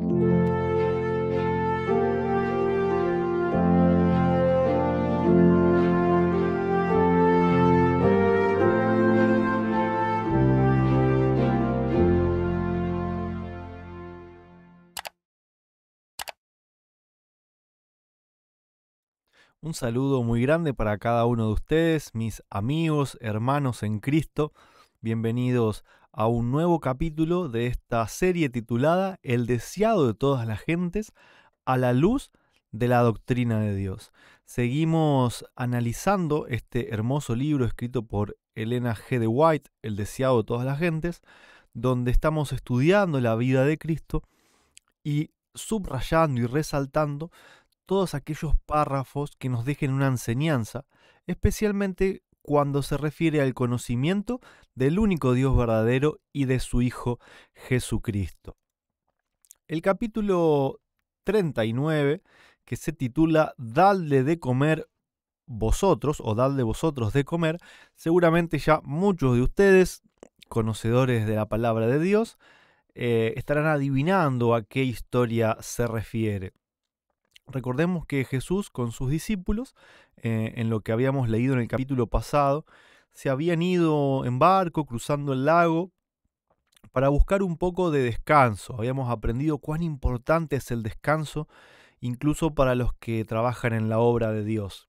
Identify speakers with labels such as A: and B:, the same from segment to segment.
A: Un saludo muy grande para cada uno de ustedes, mis amigos, hermanos en Cristo. Bienvenidos a un nuevo capítulo de esta serie titulada El deseado de todas las gentes a la luz de la doctrina de Dios. Seguimos analizando este hermoso libro escrito por Elena G. de White, El deseado de todas las gentes, donde estamos estudiando la vida de Cristo y subrayando y resaltando todos aquellos párrafos que nos dejen una enseñanza, especialmente cuando se refiere al conocimiento del único Dios verdadero y de su Hijo Jesucristo. El capítulo 39, que se titula Dadle de comer vosotros, o dadle vosotros de comer, seguramente ya muchos de ustedes, conocedores de la palabra de Dios, estarán adivinando a qué historia se refiere. Recordemos que Jesús con sus discípulos, en lo que habíamos leído en el capítulo pasado, se habían ido en barco cruzando el lago para buscar un poco de descanso. Habíamos aprendido cuán importante es el descanso, incluso para los que trabajan en la obra de Dios.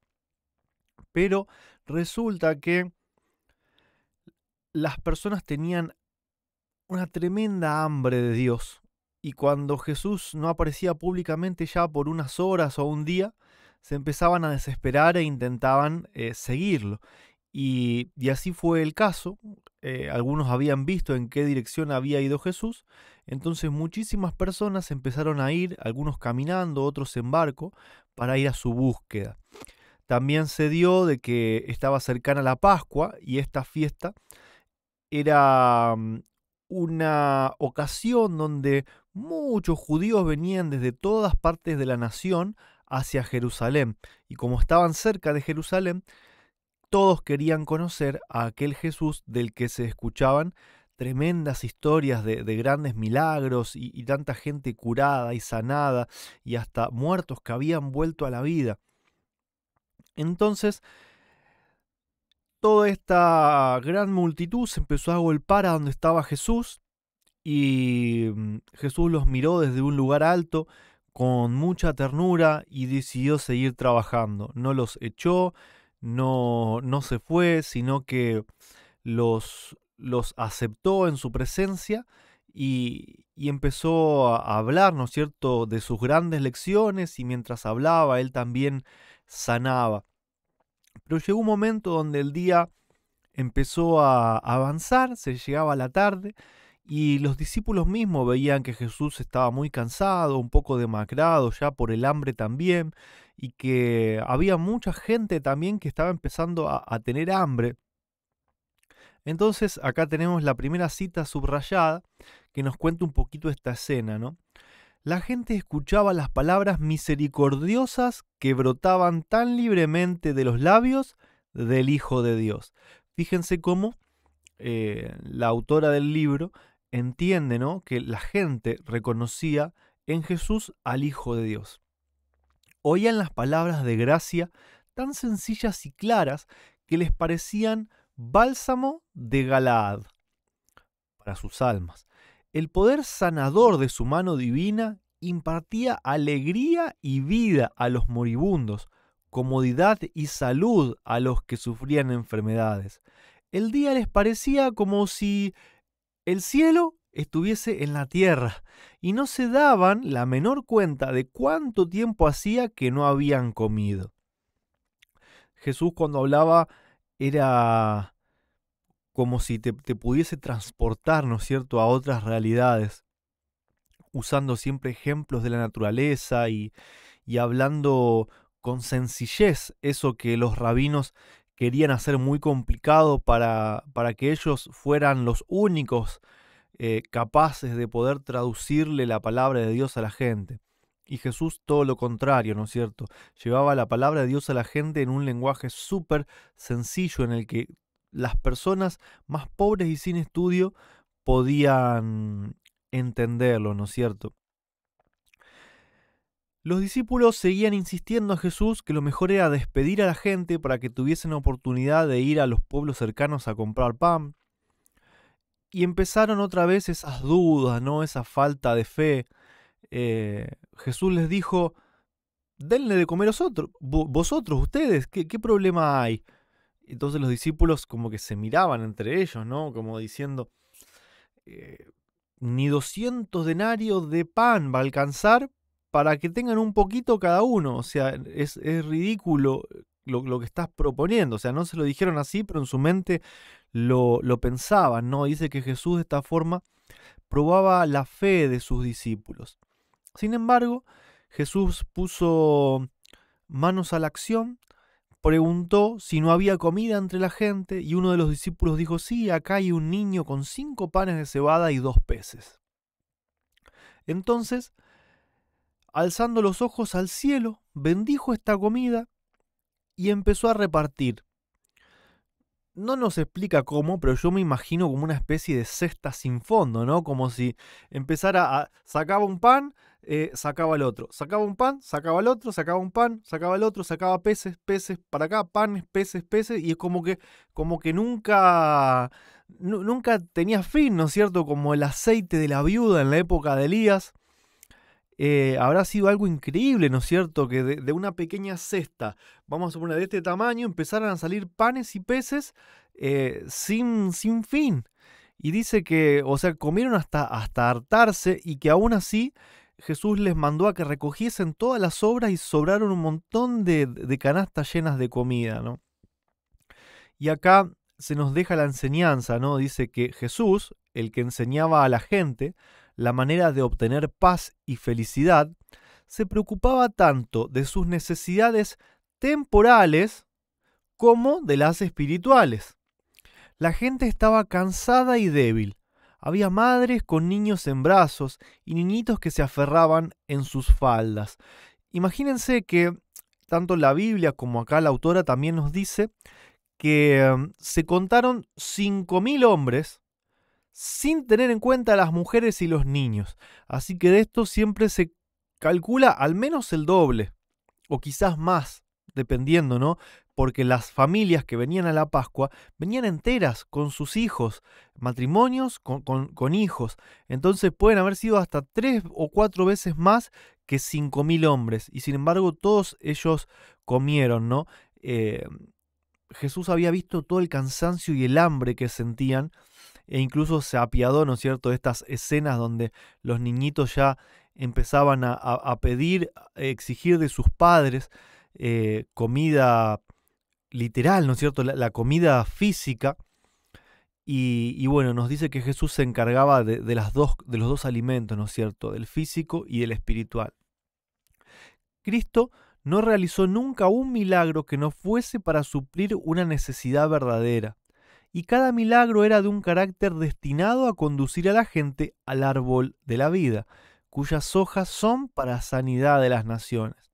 A: Pero resulta que las personas tenían una tremenda hambre de Dios, y cuando Jesús no aparecía públicamente ya por unas horas o un día, se empezaban a desesperar e intentaban seguirlo. Y así fue el caso. Algunos habían visto en qué dirección había ido Jesús, entonces muchísimas personas empezaron a ir, algunos caminando, otros en barco, para ir a su búsqueda. También se dio de que estaba cercana la Pascua y esta fiesta era una ocasión donde muchos judíos venían desde todas partes de la nación hacia Jerusalén. Y como estaban cerca de Jerusalén, todos querían conocer a aquel Jesús del que se escuchaban tremendas historias de grandes milagros y tanta gente curada y sanada y hasta muertos que habían vuelto a la vida. Entonces, toda esta gran multitud se empezó a agolpar a donde estaba Jesús y Jesús los miró desde un lugar alto con mucha ternura y decidió seguir trabajando. No los echó, no se fue, sino que los aceptó en su presencia y empezó a hablar, ¿no es cierto?, de sus grandes lecciones, y mientras hablaba él también sanaba. Pero llegó un momento donde el día empezó a avanzar, se llegaba la tarde y los discípulos mismos veían que Jesús estaba muy cansado, un poco demacrado ya por el hambre también, y que había mucha gente también que estaba empezando a tener hambre. Entonces acá tenemos la primera cita subrayada que nos cuenta un poquito esta escena, ¿no? La gente escuchaba las palabras misericordiosas que brotaban tan libremente de los labios del Hijo de Dios. Fíjense cómo la autora del libro entiende, ¿no?, que la gente reconocía en Jesús al Hijo de Dios. Oían las palabras de gracia tan sencillas y claras que les parecían bálsamo de Galaad para sus almas. El poder sanador de su mano divina impartía alegría y vida a los moribundos, comodidad y salud a los que sufrían enfermedades. El día les parecía como si el cielo estuviese en la tierra y no se daban la menor cuenta de cuánto tiempo hacía que no habían comido. Jesús, cuando hablaba, era como si te pudiese transportar, ¿no es cierto?, a otras realidades, usando siempre ejemplos de la naturaleza y hablando con sencillez, eso que los rabinos querían hacer muy complicado para que ellos fueran los únicos capaces de poder traducirle la palabra de Dios a la gente. Y Jesús todo lo contrario, ¿no es cierto? Llevaba la palabra de Dios a la gente en un lenguaje súper sencillo en el que las personas más pobres y sin estudio podían entenderlo, ¿no es cierto? Los discípulos seguían insistiendo a Jesús que lo mejor era despedir a la gente para que tuviesen oportunidad de ir a los pueblos cercanos a comprar pan. Y empezaron otra vez esas dudas, ¿no? Esa falta de fe. Jesús les dijo: denle de comer vosotros, ustedes, ¿qué problema hay? Entonces los discípulos como que se miraban entre ellos, ¿no? Como diciendo, ni 200 denarios de pan va a alcanzar para que tengan un poquito cada uno. O sea, es ridículo lo que estás proponiendo. O sea, no se lo dijeron así, pero en su mente lo pensaban, ¿no? Dice que Jesús de esta forma probaba la fe de sus discípulos. Sin embargo, Jesús puso manos a la acción, preguntó si no había comida entre la gente y uno de los discípulos dijo: sí, acá hay un niño con 5 panes de cebada y 2 peces. Entonces, alzando los ojos al cielo, bendijo esta comida y empezó a repartir. No nos explica cómo, pero yo me imagino como una especie de cesta sin fondo, ¿no? Como si empezara sacaba un pan, sacaba el otro. Sacaba un pan, sacaba el otro, sacaba un pan, sacaba el otro, sacaba peces para acá, panes, peces, y es como que nunca tenía fin, ¿no es cierto? Como el aceite de la viuda en la época de Elías. Habrá sido algo increíble, ¿no es cierto? Que de una pequeña cesta, vamos a suponer de este tamaño, empezaran a salir panes y peces sin fin. Y dice que, o sea, comieron hasta hartarse y que aún así Jesús les mandó a que recogiesen todas las sobras y sobraron un montón de canastas llenas de comida, ¿no? Y acá se nos deja la enseñanza, ¿no? Dice que Jesús, el que enseñaba a la gente la manera de obtener paz y felicidad, se preocupaba tanto de sus necesidades temporales como de las espirituales. La gente estaba cansada y débil. Había madres con niños en brazos y niñitos que se aferraban en sus faldas. Imagínense que tanto la Biblia como acá la autora también nos dice que se contaron 5.000 hombres sin tener en cuenta a las mujeres y los niños. Así que de esto siempre se calcula al menos el doble, o quizás más, dependiendo, ¿no? Porque las familias que venían a la Pascua venían enteras con sus hijos, matrimonios con hijos. Entonces pueden haber sido hasta 3 o 4 veces más que 5.000 hombres. Y sin embargo todos ellos comieron, ¿no? Jesús había visto todo el cansancio y el hambre que sentían, e incluso se apiadó, ¿no es cierto?, de estas escenas donde los niñitos ya empezaban a pedir, a exigir de sus padres comida literal, ¿no es cierto?, la comida física. Y bueno, nos dice que Jesús se encargaba de los dos alimentos, ¿no es cierto?, del físico y del espiritual. Cristo no realizó nunca un milagro que no fuese para suplir una necesidad verdadera. Y cada milagro era de un carácter destinado a conducir a la gente al árbol de la vida, cuyas hojas son para sanidad de las naciones.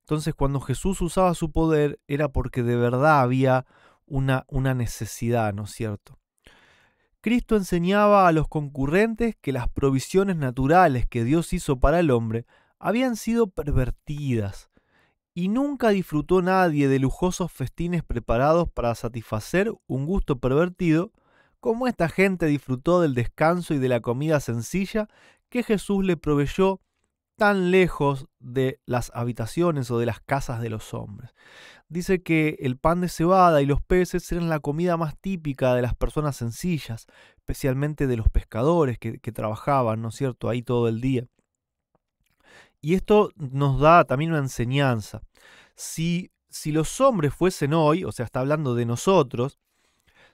A: Entonces, cuando Jesús usaba su poder, era porque de verdad había una necesidad, ¿no es cierto? Cristo enseñaba a los concurrentes que las provisiones naturales que Dios hizo para el hombre habían sido pervertidas, y nunca disfrutó nadie de lujosos festines preparados para satisfacer un gusto pervertido, como esta gente disfrutó del descanso y de la comida sencilla que Jesús le proveyó tan lejos de las habitaciones o de las casas de los hombres. Dice que el pan de cebada y los peces eran la comida más típica de las personas sencillas, especialmente de los pescadores que trabajaban, ¿no es cierto?, ahí todo el día. Y esto nos da también una enseñanza. Si los hombres fuesen hoy, o sea, está hablando de nosotros,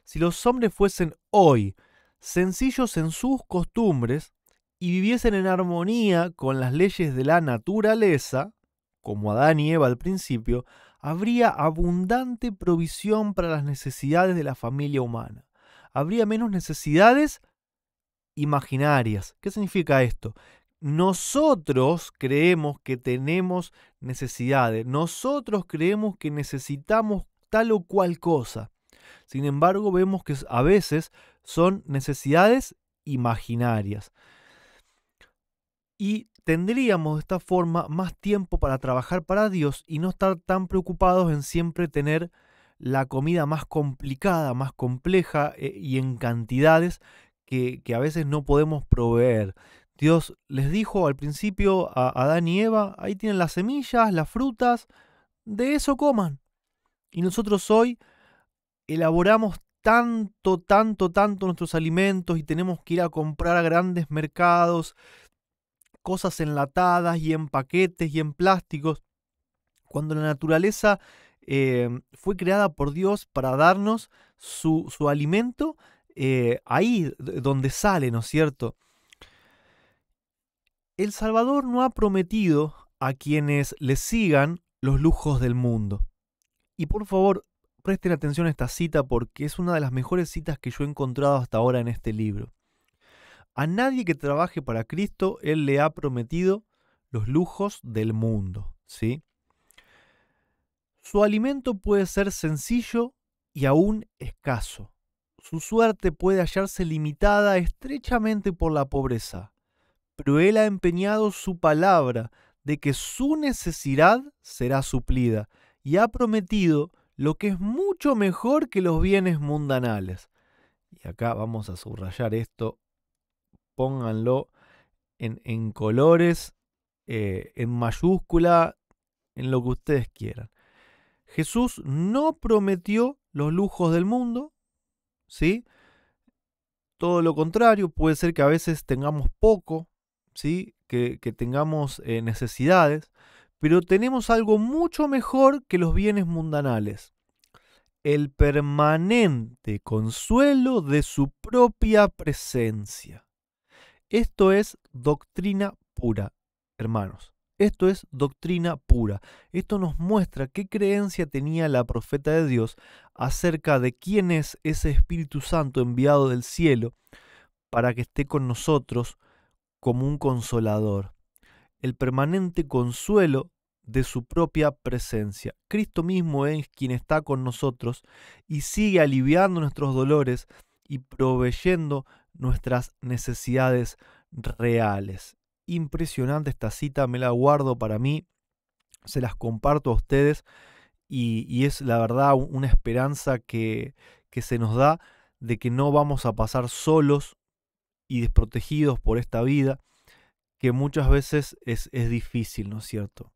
A: si los hombres fuesen hoy sencillos en sus costumbres y viviesen en armonía con las leyes de la naturaleza, como Adán y Eva al principio, habría abundante provisión para las necesidades de la familia humana. Habría menos necesidades imaginarias. ¿Qué significa esto? Nosotros creemos que tenemos necesidades, nosotros creemos que necesitamos tal o cual cosa. Sin embargo, vemos que a veces son necesidades imaginarias. y tendríamos de esta forma más tiempo para trabajar para Dios y no estar tan preocupados en siempre tener la comida más complicada, más compleja y en cantidades que a veces no podemos proveer. Dios les dijo al principio a Adán y Eva, ahí tienen las semillas, las frutas, de eso coman. Y nosotros hoy elaboramos tanto nuestros alimentos y tenemos que ir a comprar a grandes mercados, cosas enlatadas y en paquetes y en plásticos, cuando la naturaleza fue creada por Dios para darnos su alimento ahí donde sale, ¿no es cierto? El Salvador no ha prometido a quienes le sigan los lujos del mundo. Y por favor, presten atención a esta cita porque es una de las mejores citas que yo he encontrado hasta ahora en este libro. A nadie que trabaje para Cristo, Él le ha prometido los lujos del mundo, ¿sí? Su alimento puede ser sencillo y aún escaso. Su suerte puede hallarse limitada estrechamente por la pobreza, pero Él ha empeñado su palabra de que su necesidad será suplida y ha prometido lo que es mucho mejor que los bienes mundanales. Y acá vamos a subrayar esto, pónganlo en colores, en mayúscula, en lo que ustedes quieran. Jesús no prometió los lujos del mundo, ¿sí? Todo lo contrario, puede ser que a veces tengamos poco, ¿sí? Que tengamos necesidades, pero tenemos algo mucho mejor que los bienes mundanales: el permanente consuelo de su propia presencia. Esto es doctrina pura, hermanos. Esto es doctrina pura. Esto nos muestra qué creencia tenía la profeta de Dios acerca de quién es ese Espíritu Santo enviado del cielo para que esté con nosotros como un consolador. El permanente consuelo de su propia presencia. Cristo mismo es quien está con nosotros y sigue aliviando nuestros dolores y proveyendo nuestras necesidades reales. Impresionante esta cita, me la guardo para mí, se las comparto a ustedes y es la verdad una esperanza que se nos da de que no vamos a pasar solos y desprotegidos por esta vida, que muchas veces es difícil, ¿no es cierto?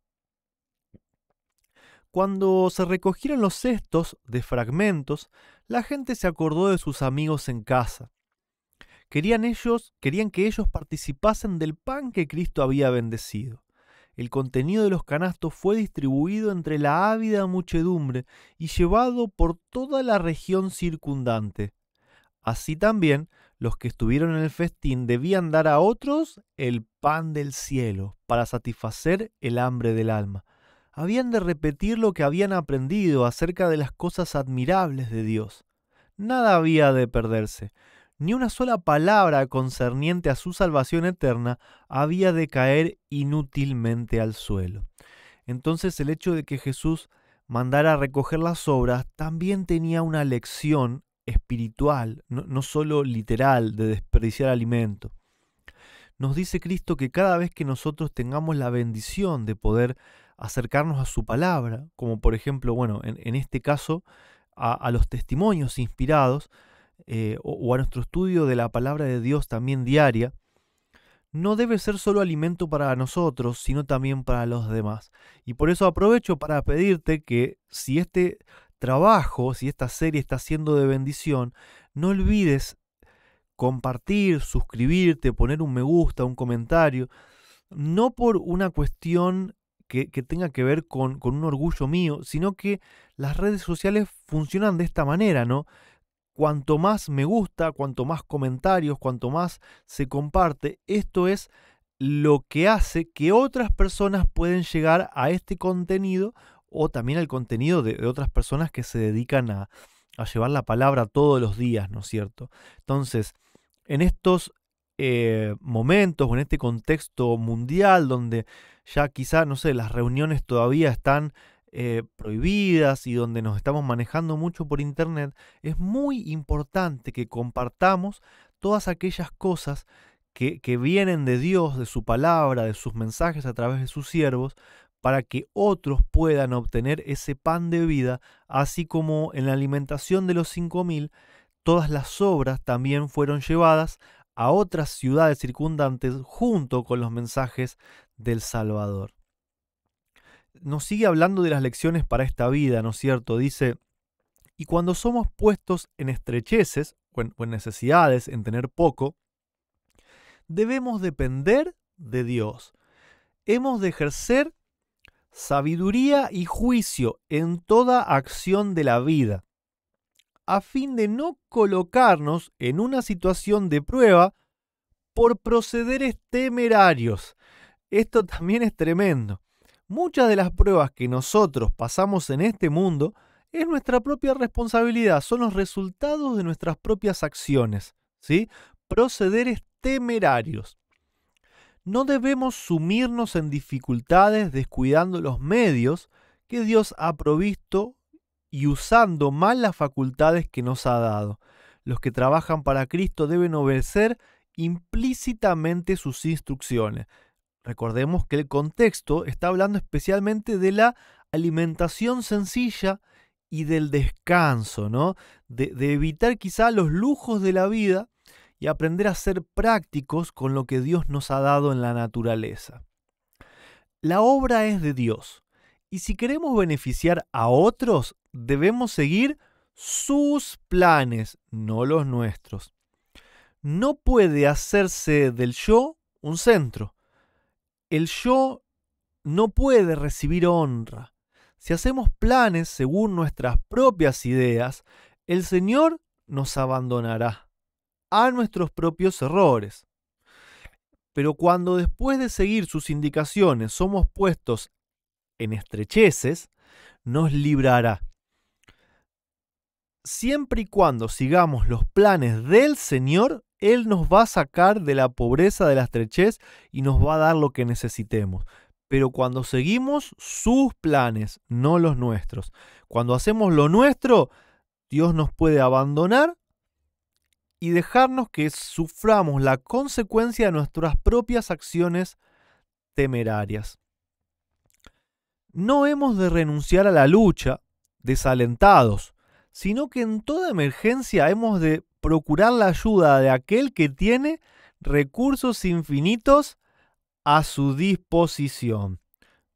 A: Cuando se recogieron los cestos de fragmentos, la gente se acordó de sus amigos en casa. Querían que ellos participasen del pan que Cristo había bendecido. El contenido de los canastos fue distribuido entre la ávida muchedumbre y llevado por toda la región circundante. Así también, los que estuvieron en el festín debían dar a otros el pan del cielo para satisfacer el hambre del alma. Habían de repetir lo que habían aprendido acerca de las cosas admirables de Dios. Nada había de perderse. Ni una sola palabra concerniente a su salvación eterna había de caer inútilmente al suelo. Entonces el hecho de que Jesús mandara a recoger las obras también tenía una lección espiritual, no solo literal, de desperdiciar alimento. Nos dice Cristo que cada vez que nosotros tengamos la bendición de poder acercarnos a su palabra, como por ejemplo, bueno, en este caso, a los testimonios inspirados, o a nuestro estudio de la palabra de Dios también diaria, no debe ser solo alimento para nosotros, sino también para los demás. Y por eso aprovecho para pedirte que si este trabajo, si esta serie está siendo de bendición, no olvides compartir, suscribirte, poner un me gusta, un comentario, no por una cuestión que tenga que ver con un orgullo mío, sino que las redes sociales funcionan de esta manera, ¿no? Cuanto más me gusta, cuanto más comentarios, cuanto más se comparte, esto es lo que hace que otras personas pueden llegar a este contenido o también al contenido de otras personas que se dedican a llevar la palabra todos los días, ¿no es cierto? Entonces, en estos momentos o en este contexto mundial donde ya quizá, no sé, las reuniones todavía están prohibidas y donde nos estamos manejando mucho por internet, es muy importante que compartamos todas aquellas cosas que vienen de Dios, de su palabra, de sus mensajes a través de sus siervos, para que otros puedan obtener ese pan de vida, así como en la alimentación de los 5.000, todas las obras también fueron llevadas a otras ciudades circundantes junto con los mensajes del Salvador. Nos sigue hablando de las lecciones para esta vida, ¿no es cierto? Dice, y cuando somos puestos en estrecheces o en necesidades, en tener poco, debemos depender de Dios. Hemos de ejercer sabiduría y juicio en toda acción de la vida, a fin de no colocarnos en una situación de prueba por procederes temerarios. Esto también es tremendo. Muchas de las pruebas que nosotros pasamos en este mundo es nuestra propia responsabilidad, son los resultados de nuestras propias acciones, ¿sí? Procederes temerarios. No debemos sumirnos en dificultades descuidando los medios que Dios ha provisto y usando mal las facultades que nos ha dado. Los que trabajan para Cristo deben obedecer implícitamente sus instrucciones. Recordemos que el contexto está hablando especialmente de la alimentación sencilla y del descanso, ¿no? De evitar quizá los lujos de la vida y aprender a ser prácticos con lo que Dios nos ha dado en la naturaleza. La obra es de Dios, y si queremos beneficiar a otros, debemos seguir sus planes, no los nuestros. No puede hacerse del yo un centro. El yo no puede recibir honra. Si hacemos planes según nuestras propias ideas, el Señor nos abandonará a nuestros propios errores. Pero cuando después de seguir sus indicaciones somos puestos en estrecheces, nos librará. Siempre y cuando sigamos los planes del Señor, Él nos va a sacar de la pobreza, de la estrechez y nos va a dar lo que necesitemos. Pero cuando seguimos sus planes, no los nuestros. Cuando hacemos lo nuestro, Dios nos puede abandonar y dejarnos que suframos la consecuencia de nuestras propias acciones temerarias. No hemos de renunciar a la lucha desalentados, sino que en toda emergencia hemos de procurar la ayuda de aquel que tiene recursos infinitos a su disposición.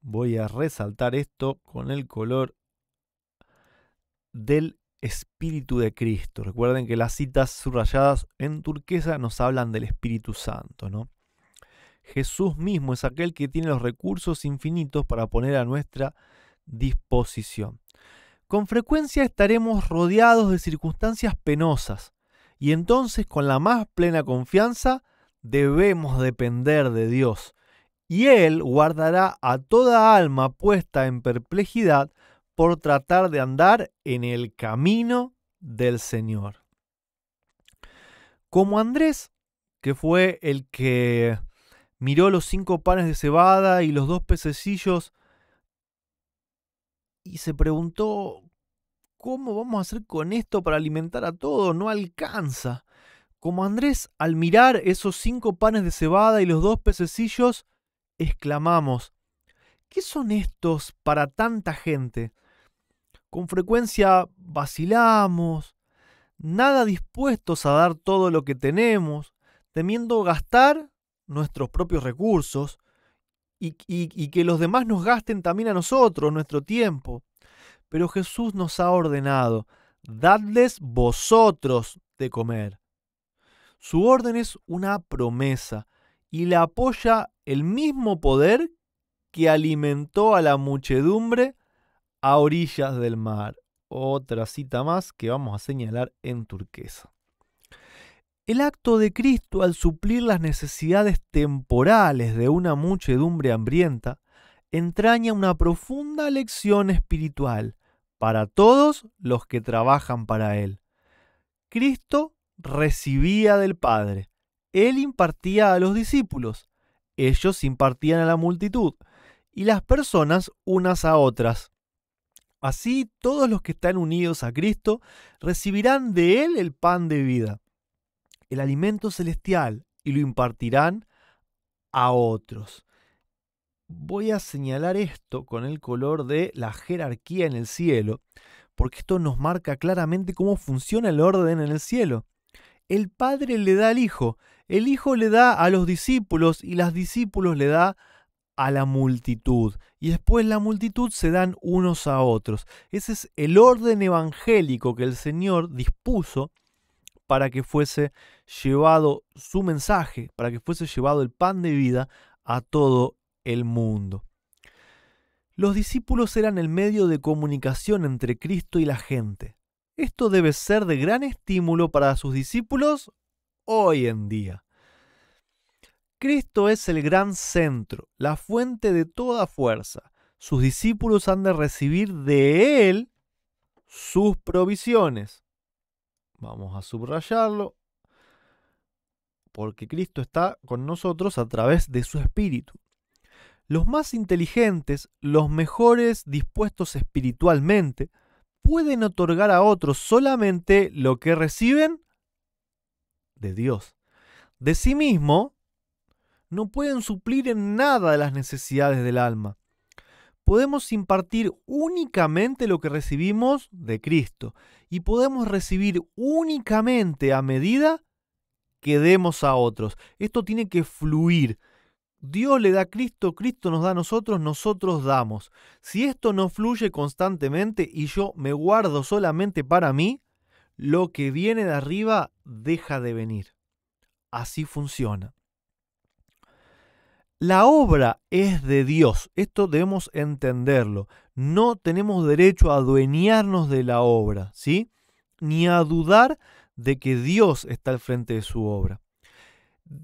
A: Voy a resaltar esto con el color del Espíritu de Cristo. Recuerden que las citas subrayadas en turquesa nos hablan del Espíritu Santo, ¿no? Jesús mismo es aquel que tiene los recursos infinitos para poner a nuestra disposición. Con frecuencia estaremos rodeados de circunstancias penosas y entonces con la más plena confianza debemos depender de Dios y Él guardará a toda alma puesta en perplejidad por tratar de andar en el camino del Señor. Como Andrés, que fue el que miró los 5 panes de cebada y los 2 pececillos y se preguntó, ¿cómo vamos a hacer con esto para alimentar a todos? No alcanza. Como Andrés, al mirar esos 5 panes de cebada y los 2 pececillos, exclamamos, ¿qué son estos para tanta gente? Con frecuencia vacilamos, nada dispuestos a dar todo lo que tenemos, temiendo gastar nuestros propios recursos y que los demás nos gasten también a nosotros nuestro tiempo. Pero Jesús nos ha ordenado, dadles vosotros de comer. Su orden es una promesa y la apoya el mismo poder que alimentó a la muchedumbre a orillas del mar. Otra cita más que vamos a señalar en turquesa. El acto de Cristo al suplir las necesidades temporales de una muchedumbre hambrienta entraña una profunda lección espiritual para todos los que trabajan para Él. Cristo recibía del Padre, Él impartía a los discípulos, ellos impartían a la multitud y las personas unas a otras. Así todos los que están unidos a Cristo recibirán de Él el pan de vida, el alimento celestial, y lo impartirán a otros. Voy a señalar esto con el color de la jerarquía en el cielo, porque esto nos marca claramente cómo funciona el orden en el cielo. El Padre le da al Hijo, el Hijo le da a los discípulos y los discípulos le da a la multitud. Y después la multitud se dan unos a otros. Ese es el orden evangélico que el Señor dispuso para que fuese llevado su mensaje, para que fuese llevado el pan de vida a todo el mundo. Los discípulos eran el medio de comunicación entre Cristo y la gente. Esto debe ser de gran estímulo para sus discípulos hoy en día. Cristo es el gran centro, la fuente de toda fuerza. Sus discípulos han de recibir de Él sus provisiones. Vamos a subrayarlo, porque Cristo está con nosotros a través de su Espíritu. Los más inteligentes, los mejores dispuestos espiritualmente, pueden otorgar a otros solamente lo que reciben de Dios. De sí mismo, no pueden suplir en nada las necesidades del alma. Podemos impartir únicamente lo que recibimos de Cristo y podemos recibir únicamente a medida que demos a otros. Esto tiene que fluir. Dios le da a Cristo, Cristo nos da a nosotros, nosotros damos. Si esto no fluye constantemente y yo me guardo solamente para mí, lo que viene de arriba deja de venir. Así funciona. La obra es de Dios, esto debemos entenderlo. No tenemos derecho a adueñarnos de la obra, ¿sí? Ni a dudar de que Dios está al frente de su obra.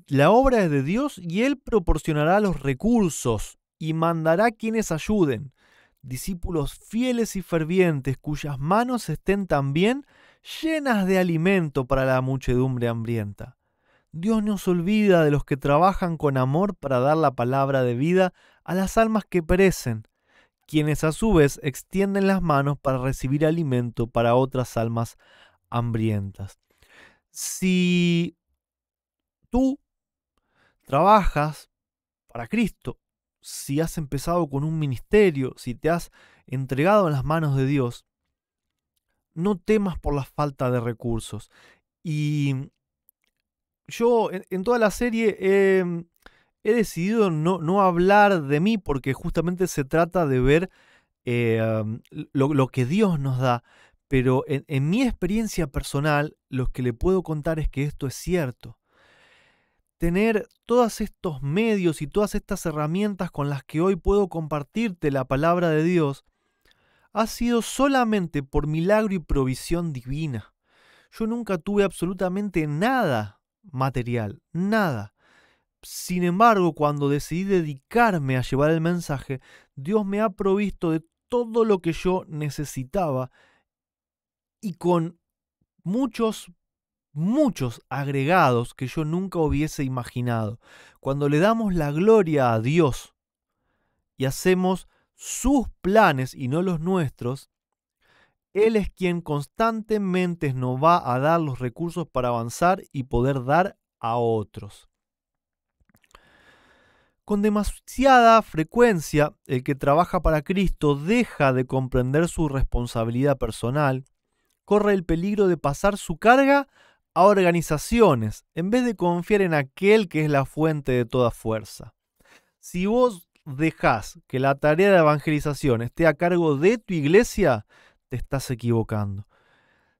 A: La obra es de Dios y Él proporcionará los recursos y mandará quienes ayuden. Discípulos fieles y fervientes cuyas manos estén también llenas de alimento para la muchedumbre hambrienta. Dios no se olvida de los que trabajan con amor para dar la palabra de vida a las almas que perecen, quienes a su vez extienden las manos para recibir alimento para otras almas hambrientas. Si tú trabajas para Cristo, si has empezado con un ministerio, si te has entregado en las manos de Dios, no temas por la falta de recursos. Y yo en toda la serie he decidido no hablar de mí porque justamente se trata de ver lo que Dios nos da. Pero en mi experiencia personal, lo que le puedo contar es que esto es cierto. Tener todos estos medios y todas estas herramientas con las que hoy puedo compartirte la palabra de Dios ha sido solamente por milagro y provisión divina. Yo nunca tuve absolutamente nada material, nada. Sin embargo, cuando decidí dedicarme a llevar el mensaje, Dios me ha provisto de todo lo que yo necesitaba y con muchos agregados que yo nunca hubiese imaginado. Cuando le damos la gloria a Dios y hacemos sus planes y no los nuestros, Él es quien constantemente nos va a dar los recursos para avanzar y poder dar a otros. Con demasiada frecuencia, el que trabaja para Cristo deja de comprender su responsabilidad personal, corre el peligro de pasar su carga a organizaciones, en vez de confiar en aquel que es la fuente de toda fuerza. Si vos dejás que la tarea de evangelización esté a cargo de tu iglesia, te estás equivocando.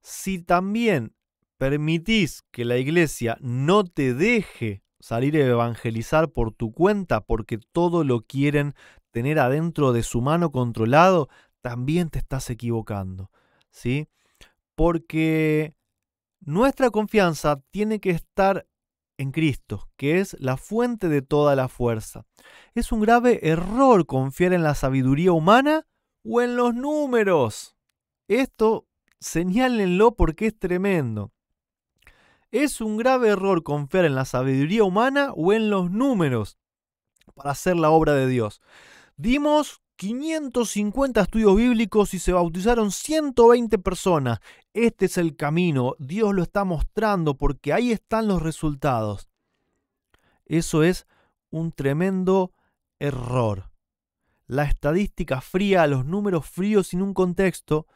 A: Si también permitís que la iglesia no te deje salir a evangelizar por tu cuenta porque todo lo quieren tener adentro de su mano controlado, también te estás equivocando, ¿sí? Porque nuestra confianza tiene que estar en Cristo, que es la fuente de toda la fuerza. Es un grave error confiar en la sabiduría humana o en los números. Esto señálenlo porque es tremendo. Es un grave error confiar en la sabiduría humana o en los números para hacer la obra de Dios. Dimos 550 estudios bíblicos y se bautizaron 120 personas. Este es el camino, Dios lo está mostrando porque ahí están los resultados. Eso es un tremendo error. La estadística fría, los números fríos sin un contexto,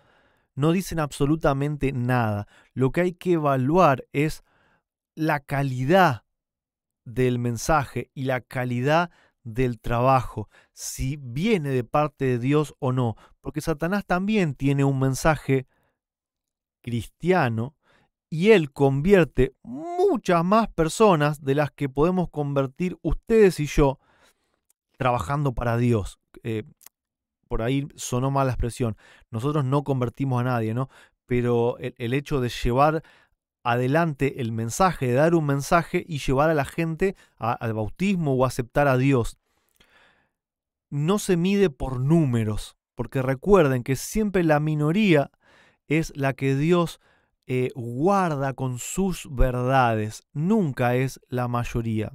A: no dicen absolutamente nada. Lo que hay que evaluar es la calidad del mensaje y la calidad del trabajo, si viene de parte de Dios o no, porque Satanás también tiene un mensaje cristiano y él convierte muchas más personas de las que podemos convertir ustedes y yo trabajando para Dios. Por ahí sonó mal la expresión. Nosotros no convertimos a nadie, ¿no? Pero el hecho de llevar adelante el mensaje, de dar un mensaje y llevar a la gente al bautismo o aceptar a Dios, no se mide por números, porque recuerden que siempre la minoría es la que Dios guarda con sus verdades, nunca es la mayoría.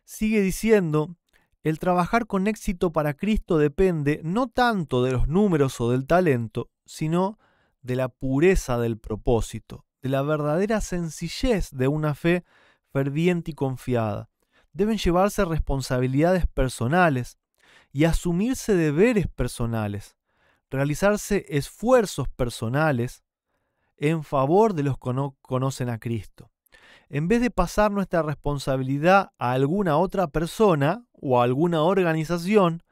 A: Sigue diciendo, el trabajar con éxito para Cristo depende no tanto de los números o del talento, sino de la pureza del propósito, de la verdadera sencillez de una fe ferviente y confiada. Deben llevarse responsabilidades personales y asumirse deberes personales, realizarse esfuerzos personales en favor de los que no conocen a Cristo. En vez de pasar nuestra responsabilidad a alguna otra persona o a alguna organización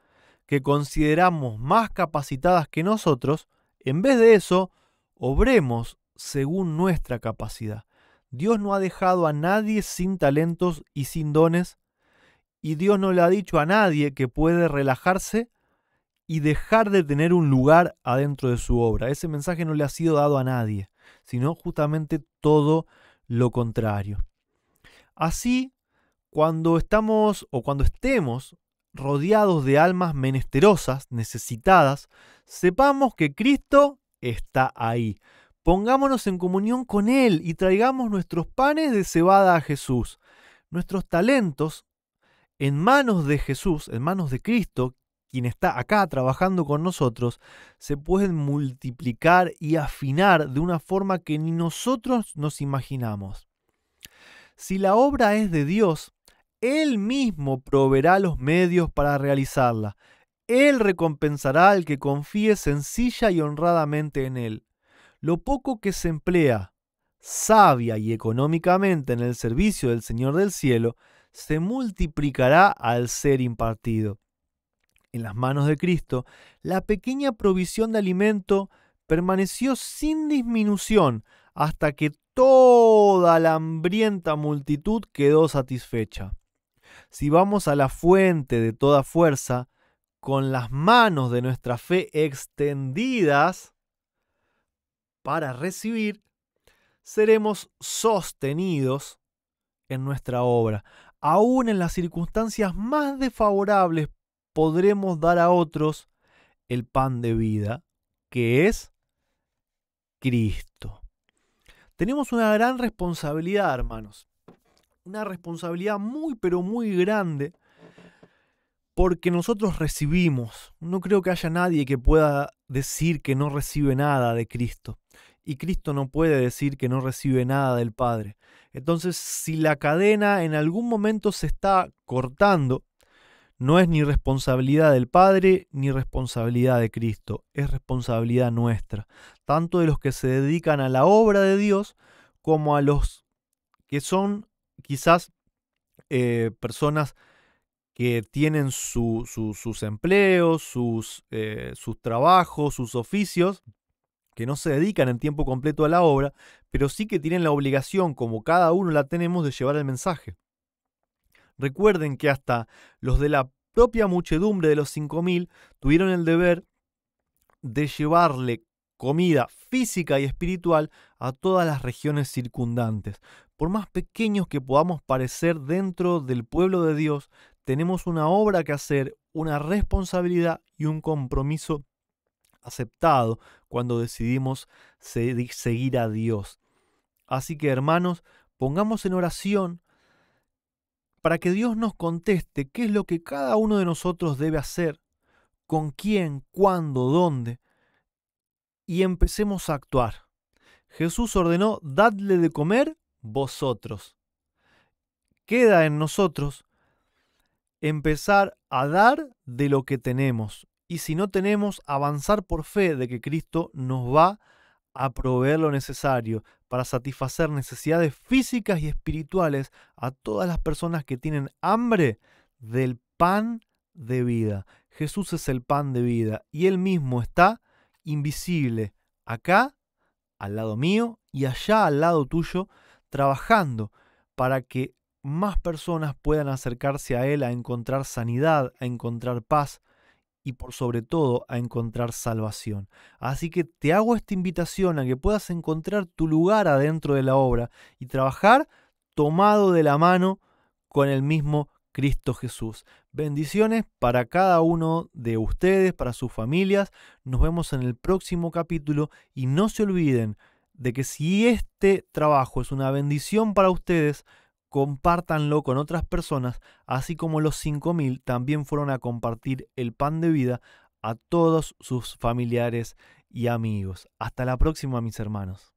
A: que consideramos más capacitadas que nosotros, en vez de eso, obremos según nuestra capacidad. Dios no ha dejado a nadie sin talentos y sin dones, y Dios no le ha dicho a nadie que puede relajarse y dejar de tener un lugar adentro de su obra. Ese mensaje no le ha sido dado a nadie, sino justamente todo lo contrario. Así, cuando estamos o cuando estemos rodeados de almas menesterosas, necesitadas, sepamos que Cristo está ahí. Pongámonos en comunión con Él y traigamos nuestros panes de cebada a Jesús. Nuestros talentos en manos de Jesús, en manos de Cristo, quien está acá trabajando con nosotros, se pueden multiplicar y afinar de una forma que ni nosotros nos imaginamos. Si la obra es de Dios, Él mismo proveerá los medios para realizarla. Él recompensará al que confíe sencilla y honradamente en Él. Lo poco que se emplea, sabia y económicamente en el servicio del Señor del cielo, se multiplicará al ser impartido. En las manos de Cristo, la pequeña provisión de alimento permaneció sin disminución hasta que toda la hambrienta multitud quedó satisfecha. Si vamos a la fuente de toda fuerza, con las manos de nuestra fe extendidas para recibir, seremos sostenidos en nuestra obra. Aún en las circunstancias más desfavorables podremos dar a otros el pan de vida, que es Cristo. Tenemos una gran responsabilidad, hermanos. Una responsabilidad muy, pero muy grande, porque nosotros recibimos. No creo que haya nadie que pueda decir que no recibe nada de Cristo. Y Cristo no puede decir que no recibe nada del Padre. Entonces, si la cadena en algún momento se está cortando, no es ni responsabilidad del Padre ni responsabilidad de Cristo, es responsabilidad nuestra, tanto de los que se dedican a la obra de Dios como a los que son quizás personas que tienen sus empleos, sus trabajos, sus oficios, que no se dedican en tiempo completo a la obra, pero sí que tienen la obligación, como cada uno la tenemos, de llevar el mensaje. Recuerden que hasta los de la propia muchedumbre de los 5.000 tuvieron el deber de llevarle comida física y espiritual a todas las regiones circundantes. Por más pequeños que podamos parecer dentro del pueblo de Dios, tenemos una obra que hacer, una responsabilidad y un compromiso aceptado cuando decidimos seguir a Dios. Así que, hermanos, pongamos en oración para que Dios nos conteste qué es lo que cada uno de nosotros debe hacer, con quién, cuándo, dónde, y empecemos a actuar. Jesús ordenó, dadle de comer vosotros. queda en nosotros empezar a dar de lo que tenemos. Y si no tenemos, avanzar por fe de que Cristo nos va a proveer lo necesario para satisfacer necesidades físicas y espirituales a todas las personas que tienen hambre del pan de vida. Jesús es el pan de vida y Él mismo está invisible acá, al lado mío, y allá al lado tuyo, trabajando para que más personas puedan acercarse a Él a encontrar sanidad, a encontrar paz y por sobre todo a encontrar salvación. Así que te hago esta invitación a que puedas encontrar tu lugar adentro de la obra y trabajar tomado de la mano con el mismo Cristo Jesús. Bendiciones para cada uno de ustedes, para sus familias. Nos vemos en el próximo capítulo y no se olviden de que si este trabajo es una bendición para ustedes, compártanlo con otras personas, así como los 5.000 también fueron a compartir el pan de vida a todos sus familiares y amigos. Hasta la próxima, mis hermanos.